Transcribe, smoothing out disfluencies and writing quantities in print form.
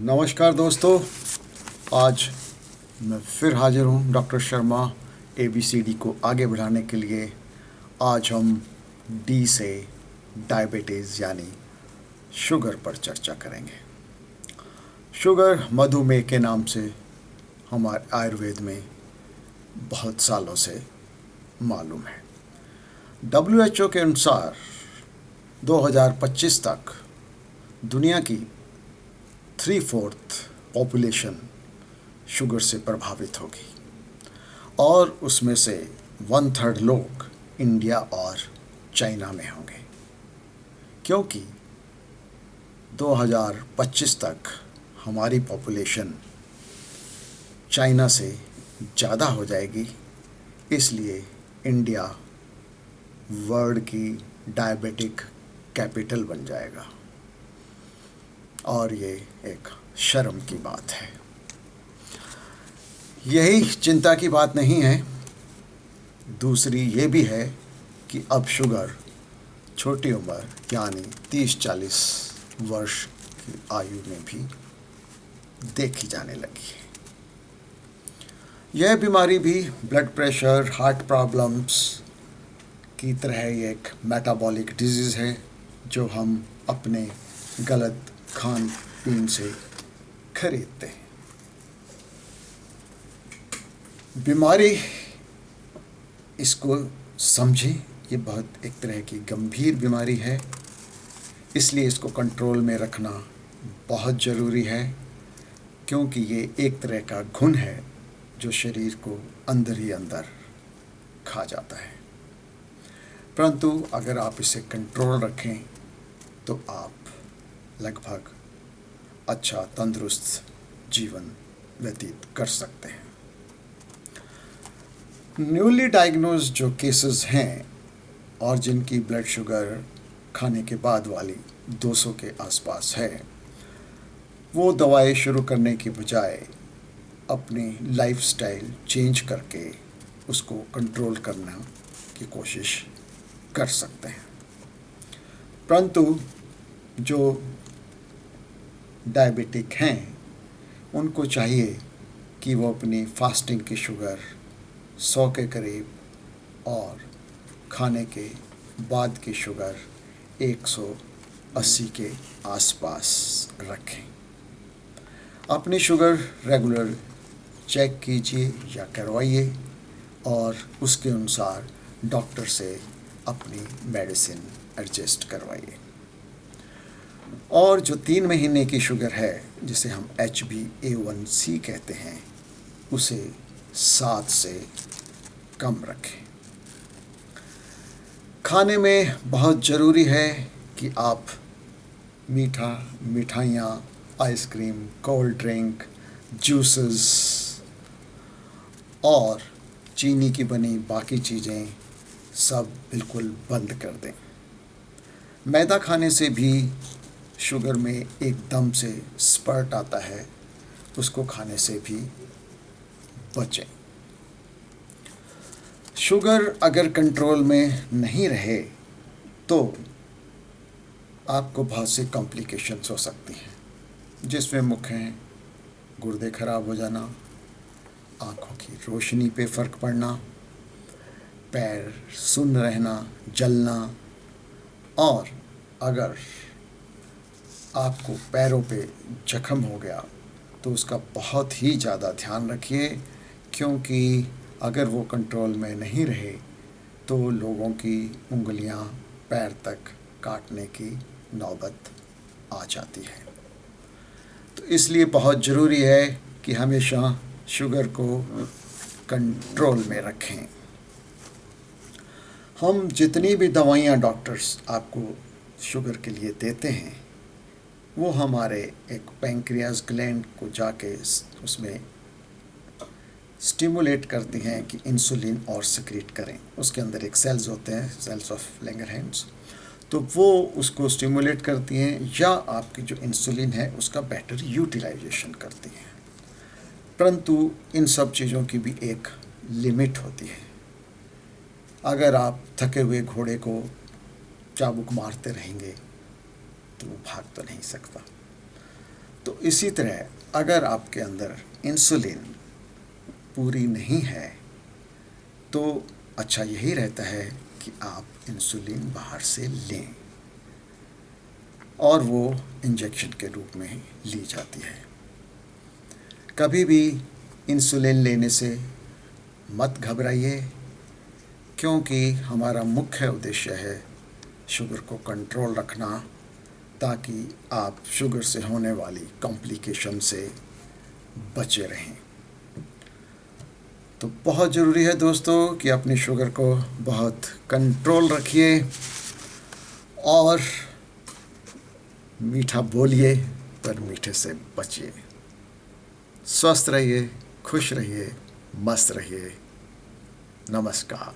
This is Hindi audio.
नमस्कार दोस्तों, आज मैं फिर हाजिर हूँ डॉक्टर शर्मा ABCD को आगे बढ़ाने के लिए। आज हम D से डायबिटीज़ यानी शुगर पर चर्चा करेंगे। शुगर मधुमेह के नाम से हमारे आयुर्वेद में बहुत सालों से मालूम है। WHO के अनुसार 2025 तक दुनिया की 3/4 पॉपुलेशन शुगर से प्रभावित होगी और उसमें से 1/3 लोग इंडिया और चाइना में होंगे, क्योंकि 2025 तक हमारी पॉपुलेशन चाइना से ज़्यादा हो जाएगी। इसलिए इंडिया वर्ल्ड की डायबिटिक कैपिटल बन जाएगा और ये एक शर्म की बात है। यही चिंता की बात नहीं है, दूसरी ये भी है कि अब शुगर छोटी उम्र यानी 30-40 वर्ष की आयु में भी देखी जाने लगी है। यह बीमारी भी ब्लड प्रेशर, हार्ट प्रॉब्लम्स की तरह एक मेटाबॉलिक डिजीज़ है जो हम अपने गलत खान पीन से खरीदते हैं। बीमारी इसको समझें, ये बहुत एक तरह की गंभीर बीमारी है, इसलिए इसको कंट्रोल में रखना बहुत ज़रूरी है, क्योंकि ये एक तरह का घुन है जो शरीर को अंदर ही अंदर खा जाता है। परंतु अगर आप इसे कंट्रोल रखें तो आप लगभग अच्छा तंदुरुस्त जीवन व्यतीत कर सकते हैं। न्यूली डायग्नोज जो केसेस हैं और जिनकी ब्लड शुगर खाने के बाद वाली 200 के आसपास है, वो दवाई शुरू करने की बजाय अपनी लाइफस्टाइल चेंज करके उसको कंट्रोल करने की कोशिश कर सकते हैं। परंतु जो डायबिटिक हैं उनको चाहिए कि वो अपनी फास्टिंग की शुगर 100 के करीब और खाने के बाद की शुगर 180 के आसपास रखें। अपनी शुगर रेगुलर चेक कीजिए या करवाइए और उसके अनुसार डॉक्टर से अपनी मेडिसिन एडजस्ट करवाइए। और जो 3 महीने की शुगर है, जिसे हम HbA1c कहते हैं, उसे 7 से कम रखें। खाने में बहुत ज़रूरी है कि आप मिठाइयाँ, आइसक्रीम, कोल्ड ड्रिंक, जूसेस और चीनी की बनी बाकी चीज़ें सब बिल्कुल बंद कर दें। मैदा खाने से भी शुगर में एकदम से स्पर्ट आता है, उसको खाने से भी बचें। शुगर अगर कंट्रोल में नहीं रहे तो आपको बहुत सी कॉम्प्लिकेशंस हो सकती हैं, जिसमें मुख्य हैं गुर्दे खराब हो जाना, आँखों की रोशनी पे फ़र्क पड़ना, पैर सुन्न रहना, जलना, और अगर आपको पैरों पे जख्म हो गया तो उसका बहुत ही ज़्यादा ध्यान रखिए, क्योंकि अगर वो कंट्रोल में नहीं रहे तो लोगों की उंगलियां पैर तक काटने की नौबत आ जाती है। तो इसलिए बहुत ज़रूरी है कि हमेशा शुगर को कंट्रोल में रखें। हम जितनी भी दवाइयाँ डॉक्टर्स आपको शुगर के लिए देते हैं, वो हमारे एक पैंक्रियास ग्लैंड को जाके उसमें स्टिमुलेट करती हैं कि इंसुलिन और सिक्रीट करें। उसके अंदर एक सेल्स होते हैं, सेल्स ऑफ लैंगरहैंस, तो वो उसको स्टिमुलेट करती हैं या आपकी जो इंसुलिन है उसका बेटर यूटिलाइजेशन करती हैं। परंतु इन सब चीज़ों की भी एक लिमिट होती है। अगर आप थके हुए घोड़े को चाबुक मारते रहेंगे तो वो भाग तो नहीं सकता। तो इसी तरह अगर आपके अंदर इंसुलिन पूरी नहीं है तो अच्छा यही रहता है कि आप इंसुलिन बाहर से लें, और वो इंजेक्शन के रूप में ही ली जाती है। कभी भी इंसुलिन लेने से मत घबराइए, क्योंकि हमारा मुख्य उद्देश्य है शुगर को कंट्रोल रखना, ताकि आप शुगर से होने वाली कॉम्प्लिकेशन से बचे रहें। तो बहुत ज़रूरी है दोस्तों कि अपनी शुगर को बहुत कंट्रोल रखिए और मीठा बोलिए पर मीठे से बचिए। स्वस्थ रहिए, खुश रहिए, मस्त रहिए। नमस्कार।